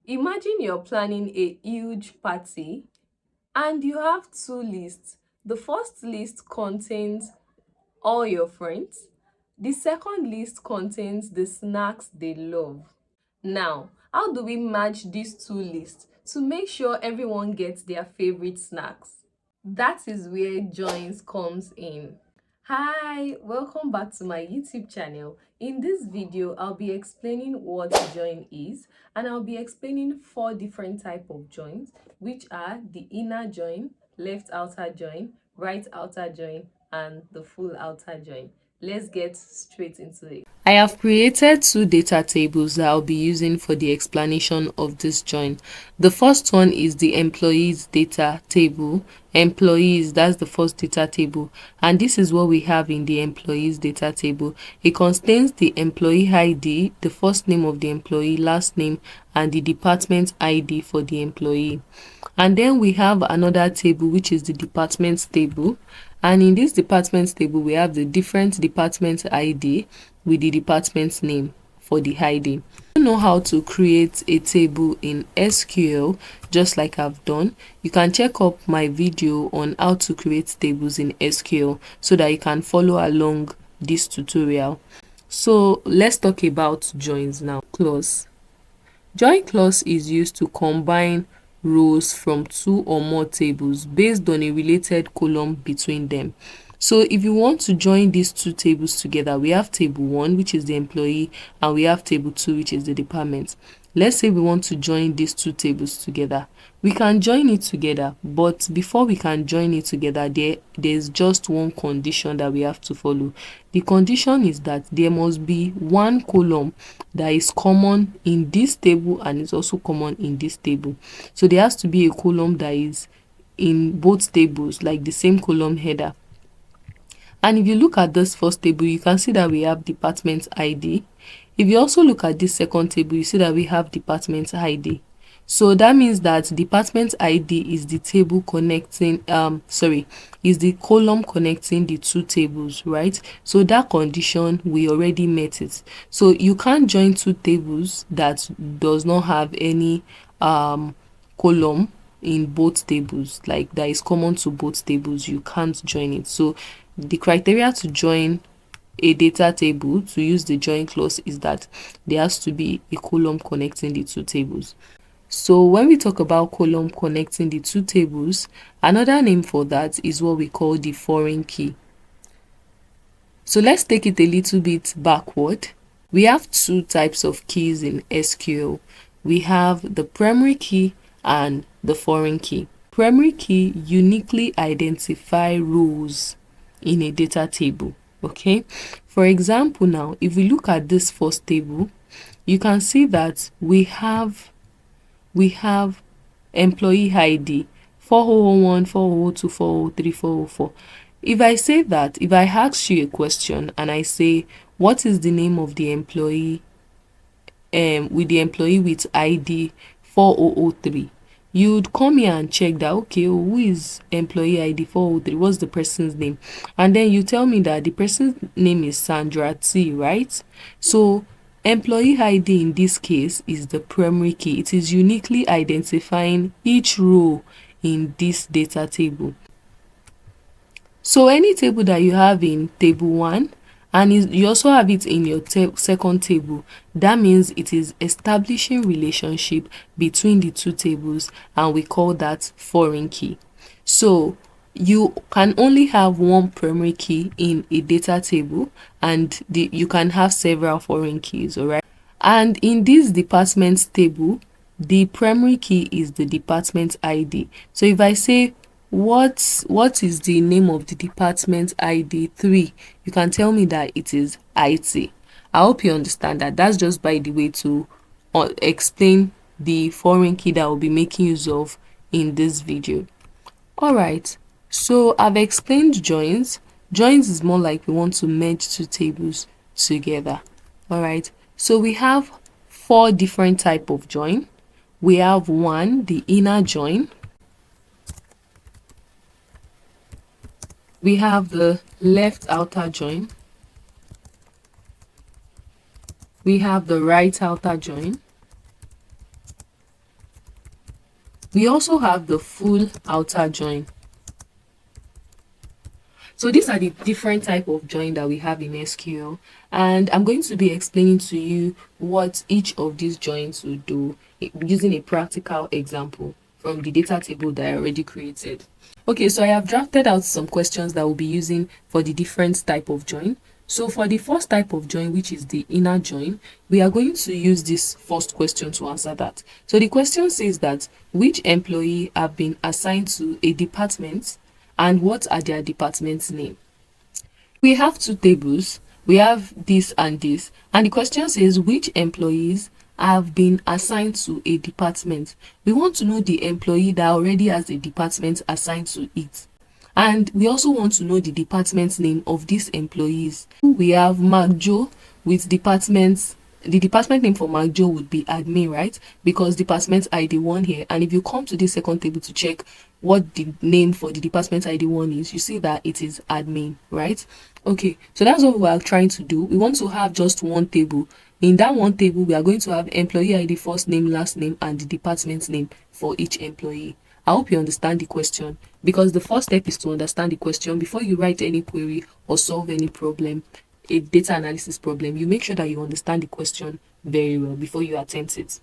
Imagine you're planning a huge party and you have two lists. The first list contains all your friends. The second list contains the snacks they love. Now, how do we match these two lists to make sure everyone gets their favorite snacks? That is where Joins comes in. Hi, welcome back to my YouTube channel. In this video, I'll be explaining what join is, and I'll be explaining four different types of joins, which are the inner join, left outer join, right outer join, and the full outer join. Let's get straight into it. I have created two data tables that I'll be using for the explanation of this join. The first one is the employees data table. Employees, that's the first data table, and this is what we have in the employees data table. It contains the employee ID, the first name of the employee, last name, and the department ID for the employee. And then we have another table, which is the department table. And in this department table, we have the different department ID with the department name for the ID. If you know how to create a table in SQL, just like I've done, you can check up my video on how to create tables in SQL so that you can follow along this tutorial. So let's talk about joins now. Clause. Join clause is used to combine rows from two or more tables based on a related column between them. So if you want to join these two tables together, we have table 1, which is the employee, and we have table 2, which is the department. Let's say we want to join these two tables together. We can join it together, but before we can join it together, there's just one condition that we have to follow. The condition is that there must be one column that is common in this table and is also common in this table. So there has to be a column that is in both tables, like the same column header. And if you look at this first table, you can see that we have department ID. If you also look at this second table, you see that we have department ID. So that means that department ID is the table connecting, is the column connecting the two tables, right? So that condition, we already met it. So you can't join two tables that does not have any column in both tables, like that is common to both tables. You can't join it. So the criteria to join a data table, to use the join clause, is that there has to be a column connecting the two tables. So when we talk about column connecting the two tables, another name for that is what we call the foreign key. So let's take it a little bit backward. We have two types of keys in SQL. We have the primary key and the foreign key. Primary key uniquely identify rows in a data table. Okay, for example, now if we look at this first table, you can see that we have employee ID 4001, 4002, 403, 404. If I say that, if I ask you a question and I say, what is the name of the employee with the employee with ID 4003, you'd come here and check that, okay, who is employee ID 403, what's the person's name? And then you tell me that the person's name is Sandra T, right? So employee ID in this case is the primary key. It is uniquely identifying each row in this data table. So any table that you have in table 1 and you also have it in your second table, that means it is establishing relationship between the two tables, and we call that foreign key. So you can only have one primary key in a data table, and you can have several foreign keys, all right? And in this department table, the primary key is the department ID. So if I say, what is the name of the department ID 3, you can tell me that it is IT. I hope you understand that. That's just by the way to explain the foreign key that I will be making use of in this video. All right, so I've explained joins. Joins is more like we want to merge two tables together. All right, so we have 4 different types of join. We have 1, the inner join. We have the left outer join. We have the right outer join. We also have the full outer join. So these are the different type of join that we have in SQL, and I'm going to be explaining to you what each of these joins will do using a practical example from the data table that I already created. Okay, so I have drafted out some questions that we'll be using for the different type of join. So for the first type of join, which is the inner join, we are going to use this first question to answer that. So the question says that which employee have been assigned to a department and what are their department's name? We have two tables. We have this and this. And the question says which employees have been assigned to a department. We want to know the employee that already has a department assigned to it. And we also want to know the department name of these employees. We have Mark Joe with departments. The department name for Mark Joe would be admin, right? Because department ID 1 here. And if you come to this second table to check what the name for the department ID 1 is, you see that it is admin, right? Okay, so that's what we are trying to do. We want to have just one table. In that one table, we are going to have employee ID, first name, last name, and the department name for each employee. I hope you understand the question, because the first step is to understand the question before you write any query or solve any problem, a data analysis problem. You make sure that you understand the question very well before you attempt it.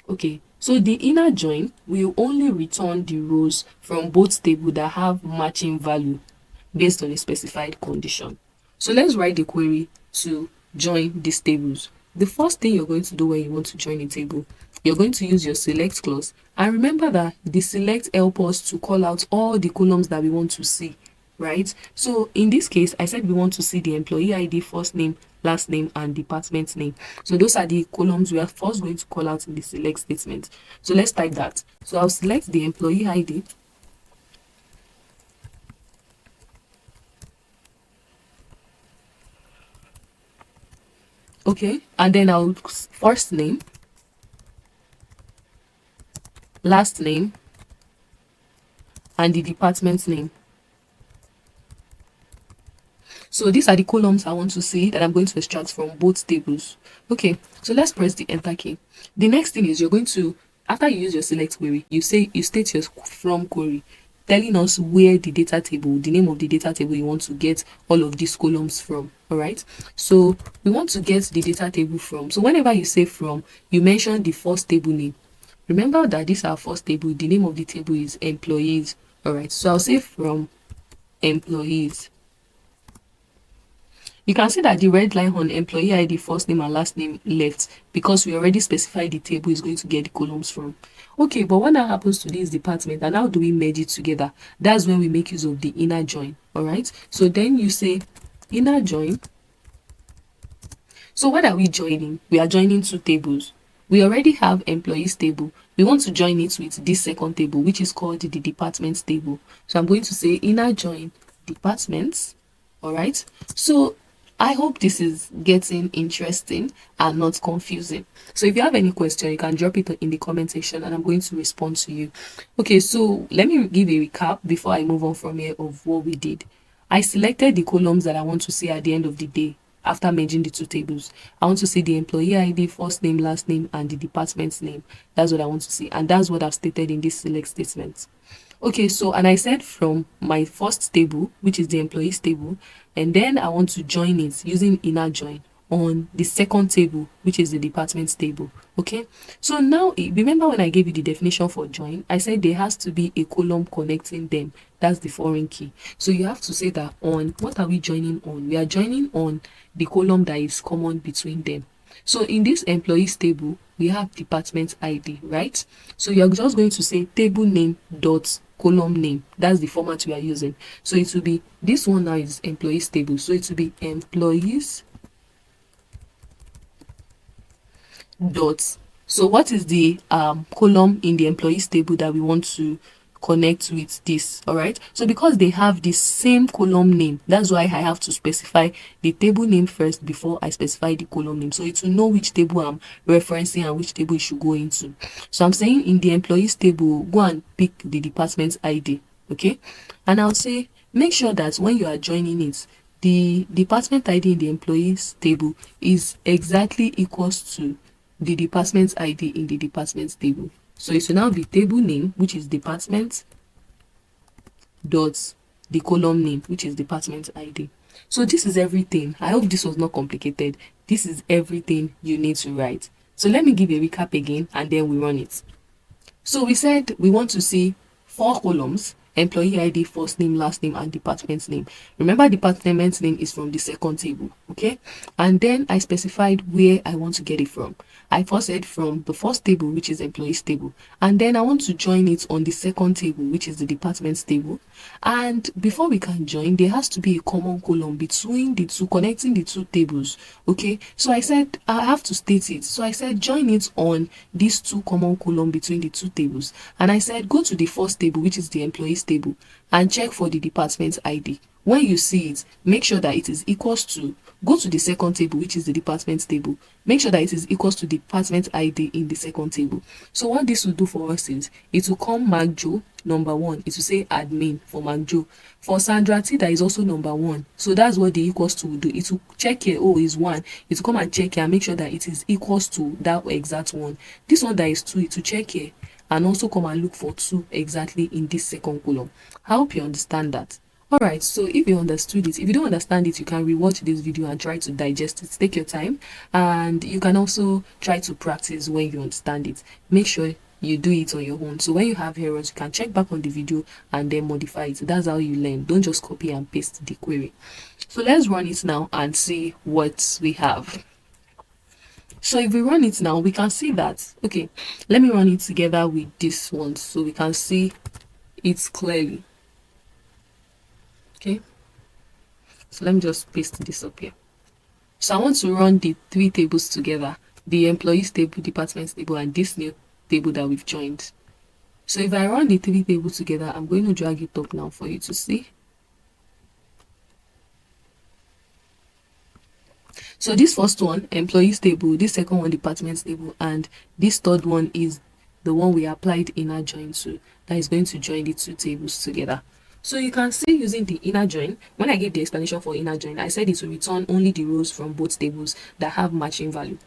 Okay, so the inner join will only return the rows from both tables that have matching value based on a specified condition. So let's write the query to join these tables. The first thing you're going to do when you want to join a table, you're going to use your select clause. And remember that the select helps us to call out all the columns that we want to see, right? So in this case, I said we want to see the employee ID, first name, last name, and department name. So those are the columns we are first going to call out in the select statement. So let's type that. So I'll select the employee ID. Okay, and then I'll first name, last name, and the department name. So these are the columns I want to see that I'm going to extract from both tables. Okay, so let's press the enter key. The next thing is you're going to, after you use your select query, you state your from query, telling us where the data table, the name of the data table you want to get all of these columns from. All right, so we want to get the data table from. So whenever you say from, you mention the first table name. Remember that this is our first table. The name of the table is employees. All right, so I'll say from employees. You can see that the red line on employee ID, first name and last name left because we already specified the table is going to get the columns from. Okay, but what now happens to this department and how do we merge it together? That's when we make use of the inner join. All right, so then you say inner join. So what are we joining? We are joining two tables. We already have employees table. We want to join it with this second table, which is called the departments table. So I'm going to say inner join departments. All right, so I hope this is getting interesting and not confusing. So if you have any question, you can drop it in the comment section and I'm going to respond to you. Okay, so let me give a recap before I move on from here of what we did. I selected the columns that I want to see at the end of the day after merging the two tables. I want to see the employee ID, first name, last name, and the department's name. That's what I want to see. And that's what I've stated in this select statement. Okay, so and I said from my first table, which is the employees table, and then I want to join it using inner join on the second table, which is the departments table. Okay, so now remember when I gave you the definition for join, I said there has to be a column connecting them. That's the foreign key. So you have to say that on, what are we joining on? We are joining on the column that is common between them. So in this employees table, we have department ID, right? So you're just going to say table name dot column name. That's the format we are using. So it will be, this one now is employees table. So it will be employees dot. So what is the column in the employees table that we want to connect with this? All right, so because they have the same column name, that's why I have to specify the table name first before I specify the column name, so it will know which table I'm referencing and which table it should go into. So I'm saying in the employees table, go and pick the department ID. Okay, and I'll say make sure that when you are joining it, the department ID in the employees table is exactly equals to the department ID in the department table. So it will now be table name, which is department, dot the column name, which is department ID. So this is everything. I hope this was not complicated. This is everything you need to write. So let me give a recap again and then we run it. So we said we want to see 4 columns: employee ID, first name, last name, and department name. Remember, department name is from the second table, okay? And then I specified where I want to get it from. I first said from the first table, which is employees table, and then I want to join it on the second table, which is the departments table. And before we can join, there has to be a common column between the two, connecting the two tables, okay? So I said I have to state it. So I said join it on these two common column between the two tables, and I said go to the first table, which is the employees table, and check for the department ID. When you see it, make sure that it is equals to, go to the second table, which is the department table, make sure that it is equals to department ID in the second table. So what this will do for us is it will come Mark Joe number 1, it will say admin for Mark Joe. For Sandra T, that is also number 1, so that's what the equals to will do. It will check here, oh, is 1, it will come and check here and make sure that it is equals to that exact one. This one that is 2, it will check here and also come and look for 2 exactly in this second column. I hope you understand that. Alright, so if you understood it, if you don't understand it, you can rewatch this video and try to digest it. Take your time, and you can also try to practice when you understand it. Make sure you do it on your own. So when you have errors, you can check back on the video and then modify it. That's how you learn. Don't just copy and paste the query. So let's run it now and see what we have. So if we run it now, we can see that, okay, let me run it together with this one so we can see it clearly. Okay, so let me just paste this up here. So I want to run the 3 tables together, the employees table, departments table, and this new table that we've joined. So if I run the 3 tables together, I'm going to drag it up now for you to see. So this first one, employees table, this second one, departments table, and this third one is the one we applied inner join to, that is going to join the 2 tables together. So you can see using the inner join, when I gave the explanation for inner join, I said it will return only the rows from both tables that have matching value.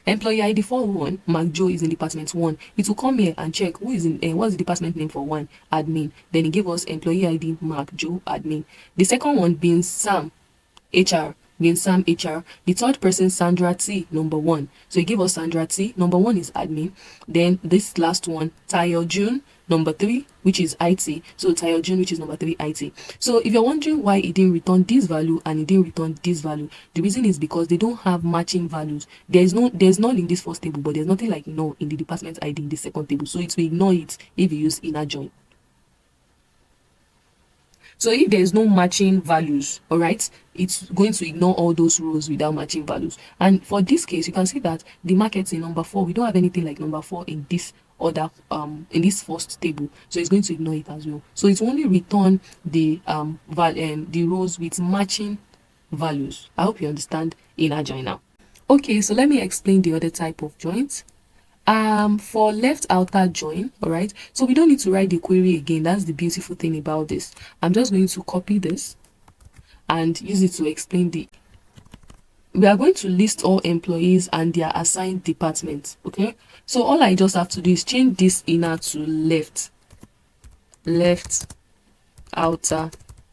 Employee ID for 1, Mark Joe is in department 1. It will come here and check who is in what's the department name for 1, admin. Then it gave us employee ID Mark Joe, admin. The second one being Sam, HR, being Sam HR. The third person, Sandra T, number 1. So he gave us Sandra T, number 1 is admin. Then this last one, Tayo June, number 3, which is IT. So Tayo June, which is number 3, IT. So if you're wondering why it didn't return this value and it didn't return this value, the reason is because they don't have matching values. There's none in this first table, but there's nothing like no in the department ID in the second table. So it will ignore it if you use inner join. So if there's no matching values, all right, it's going to ignore all those rows without matching values. And for this case, you can see that the markets in number 4, we don't have anything like number 4 in this order, in this first table, so it's going to ignore it as well. So it's only return the rows with matching values. I hope you understand inner join now. Okay, so let me explain the other type of joins. For left outer join, all right, so we don't need to write the query again. That's the beautiful thing about this. I'm just going to copy this and use it to explain we are going to list all employees and their assigned departments. Okay, so all I just have to do is change this inner to left outer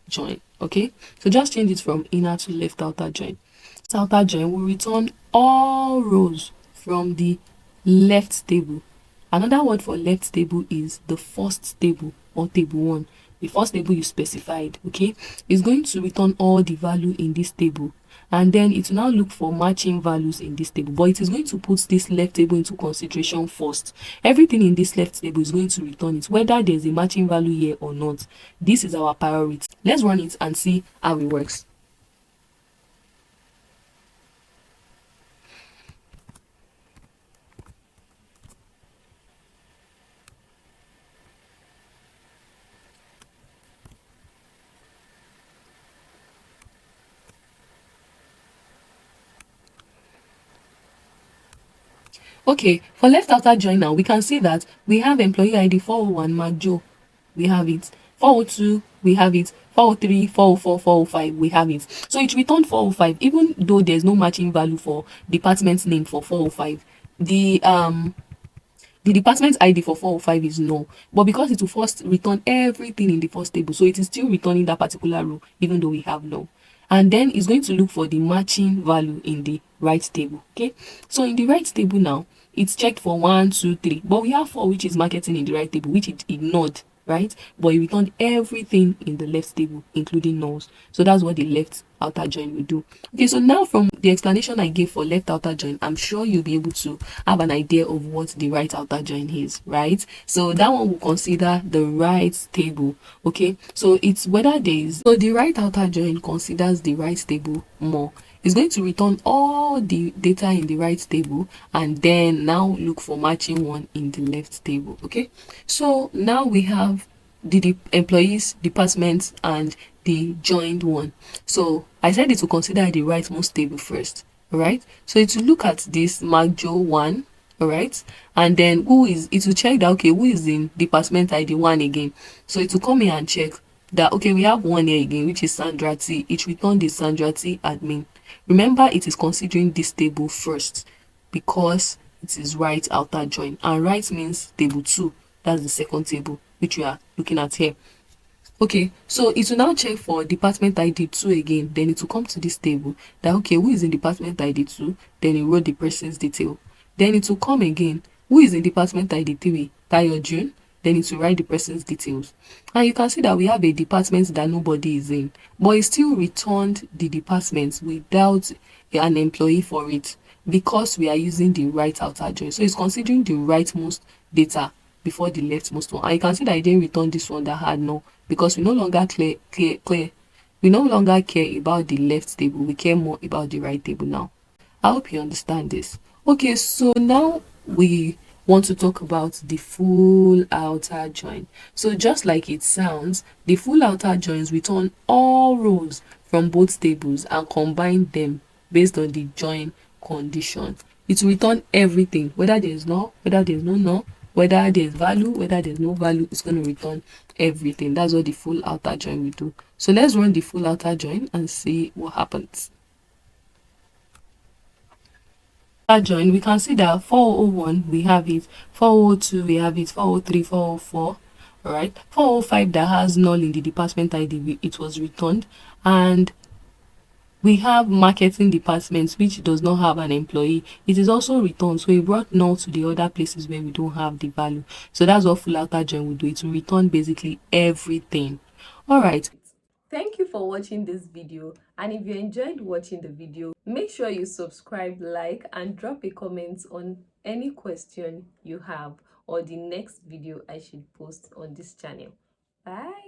join. Okay, so just change it from inner to left outer join. So outer join will return all rows from the left table. Another word for left table is the first table or table 1. The first table you specified, okay, is going to return all the value in this table, and then it will now look for matching values in this table, but it is going to put this left table into consideration first. Everything in this left table is going to return it, whether there's a matching value here or not. This is our priority. Let's run it and see how it works. Okay, for left outer join now, we can see that we have employee ID 401 Mark Joe, we have it. 402, we have it. 403, 404, 405, we have it. So it returned 405, even though there's no matching value for department name for 405. The department ID for 405 is null, but because it will first return everything in the first table, so it is still returning that particular row even though we have null. And then it's going to look for the matching value in the right table. Okay, so in the right table now, it's checked for 1, 2, 3, but we have 4 which is marketing in the right table, which it ignored, right? But it returned everything in the left table, including nulls. So that's what the left outer join will do. Okay, so now from the explanation I gave for left outer join, I'm sure you'll be able to have an idea of what the right outer join is, right? So that one will consider the right table. Okay, so it's whether there is, so the right outer join considers the right table more. It's going to return all the data in the right table and then now look for matching one in the left table. Okay, so now we have the employees, departments, and the joined one. So I said it will consider the rightmost table first. All right, so it will look at this Magjo one. All right, and then who is, it will check that, okay, who is in department ID 1 again. So it will come here and check that, okay, we have one here again, which is Sandra T. It returned the Sandra T admin. Remember, it is considering this table first because it is right outer join, and right means table 2. That's the second table which we are looking at here. Okay, so it will now check for department ID 2 again. Then it will come to this table that, okay, who is in department ID 2? Then it wrote the person's detail. Then it will come again, who is in department ID 3? Tayo June. Then it will write the person's details. And you can see that we have a department that nobody is in, but it still returned the department without an employee for it because we are using the right outer join. So it's considering the rightmost data before the leftmost one. And you can see that I didn't return this one that had no, because we no longer we no longer care about the left table, we care more about the right table now. I hope you understand this. Okay, so now we want to talk about the full outer join. So just like it sounds, the full outer joins return all rows from both tables and combine them based on the join condition. It will return everything, whether there is null, whether there is no null, whether there is value, whether there is no value, it's going to return everything. That's what the full outer join will do. So let's run the full outer join and see what happens. Join, we can see that 401 we have it, 402 we have it, 403, 404. All right, 405 that has null in the department ID, it was returned. And we have marketing departments which does not have an employee, it is also returned. So we brought null to the other places where we don't have the value. So that's what full outer join will do. It will return basically everything. All right, Thank you for watching this video, and if you enjoyed watching the video, make sure you subscribe, like, and drop a comment on any question you have or the next video I should post on this channel. Bye.